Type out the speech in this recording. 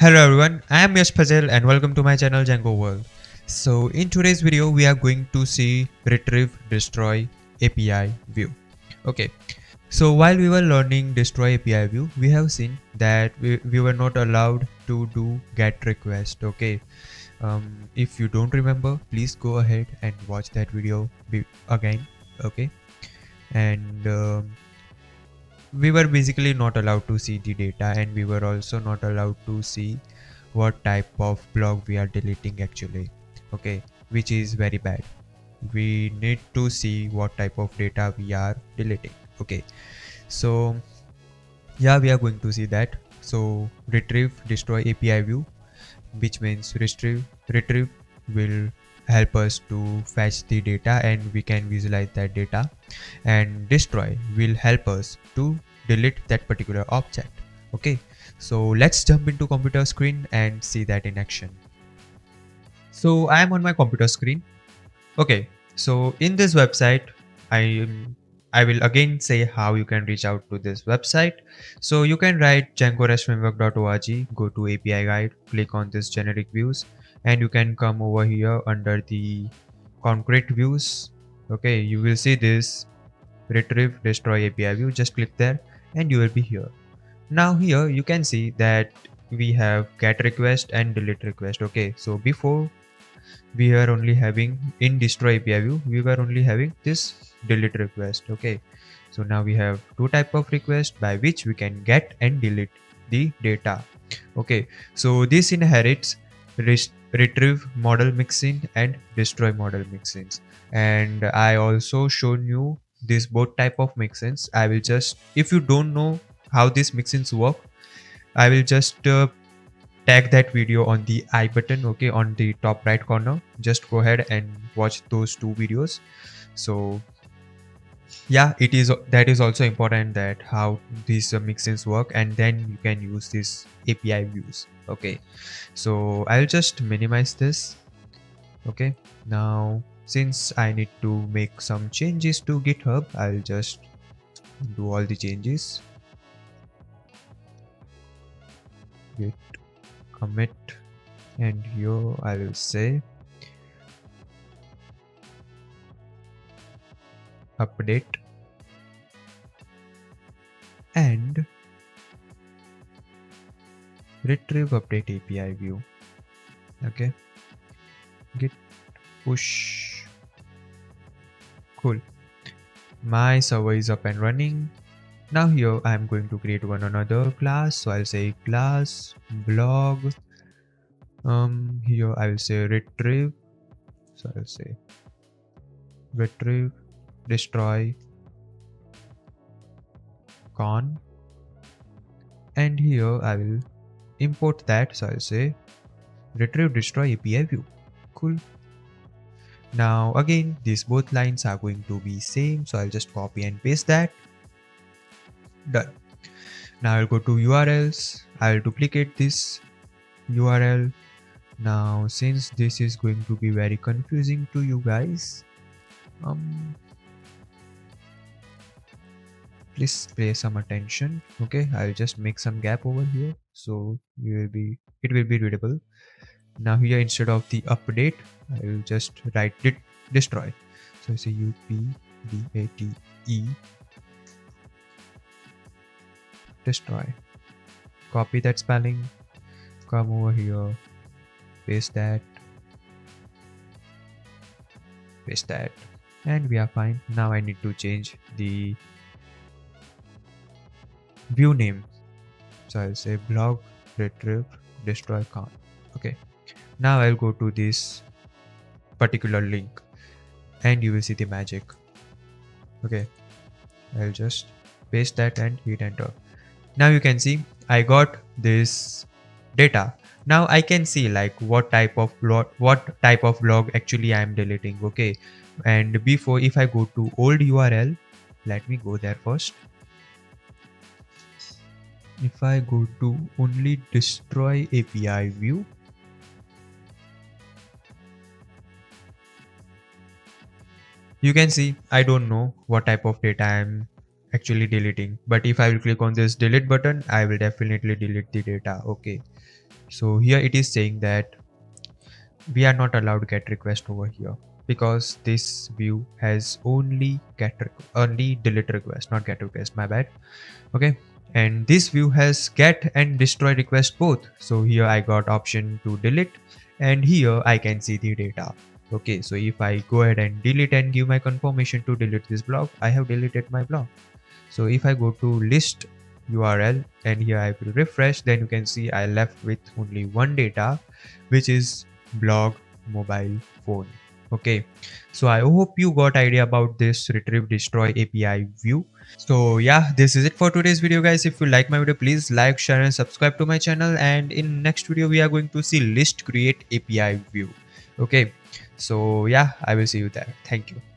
Hello everyone, I am Yash Patel and welcome to my channel DjangoWorld. So in today's video we are going to see retrieve destroy API view. Okay, so while we were learning destroy API view, we have seen that we were not allowed to do get request. Okay, if you don't remember, please go ahead and watch that video again. Okay, and we were basically not allowed to see the data, and we were also not allowed to see what type of blog we are deleting actually. Okay, which is very bad. We need to see what type of data we are deleting. Okay, so yeah, we are going to see that. So retrieve destroy API view, which means retrieve will help us to fetch the data and we can visualize that data, and destroy will help us to delete that particular object. Okay, so let's jump into computer screen and see that in action. So I am on my computer screen. Okay, so in this website, I I will again say how you can reach out to this website. So you can write djangoRESTframework.org, go to API guide, click on this generic views, and you can come over here under the concrete views. Okay, you will see this retrieve destroy API view. Just click there and you will be here. Now here you can see that we have get request and delete request. Okay, so before we were only having in destroy API view, we were only having this delete request. Okay, so now we have two type of request by which we can get and delete the data. Okay, so this inherits retrieve model mixin and destroy model mixins, and I also shown you this both type of mixins. I will just, if you don't know how these mixins work, I will just tag that video on the I button, okay, on the top right corner. Just go ahead and watch those two videos. So yeah, it is, that is also important, that how these mixins work, and then you can use these API views. Okay, so I'll just minimize this. Okay, now since I need to make some changes to GitHub, I'll just do all the changes. Git commit, and here I will say update and retrieve update API view. Okay, git push. Cool, my server is up and running. Now here I am going to create one another class, so I'll say class blog. Here I will say retrieve, so I'll say retrieve destroy con, and here I will import that, so I'll say retrieve destroy API view. Cool. Now again, these both lines are going to be same, so I'll just copy and paste that. Done. Now I'll go to URLs. I'll duplicate this URL. Now since this is going to be very confusing to you guys, please pay some attention. Okay, I'll just make some gap over here so it will be readable. Now here, instead of the update, I will just write it destroy. So I say UPDATE destroy. Copy that spelling, come over here, paste that, and we are fine. Now I need to change the view name, so I'll say blog retrieve destroy con. Okay, now I'll go to this particular link and you will see the magic. Okay, I'll just paste that and hit enter. Now you can see I got this data. Now I can see like what type of blog actually I am deleting. Okay, and before, if I go to old URL, let me go there first. If I go to only destroy API view, you can see I don't know what type of data I am actually deleting, but if I will click on this delete button, I will definitely delete the data. Okay, So here it is saying that we are not allowed get request over here because this view has only delete request, not get request, my bad. Okay, and this view has get and destroy request both. So here I got option to delete, and here I can see the data. Okay, so if I go ahead and delete and give my confirmation to delete this block, I have deleted my block. So if I go to list URL and here I will refresh, then you can see I left with only one data, which is blog mobile phone. Okay, so I hope you got idea about this retrieve destroy API view. So yeah, this is it for today's video, guys. If you like my video, please like, share and subscribe to my channel, and in next video we are going to see list create API view. Okay, so yeah, I will see you there. Thank you.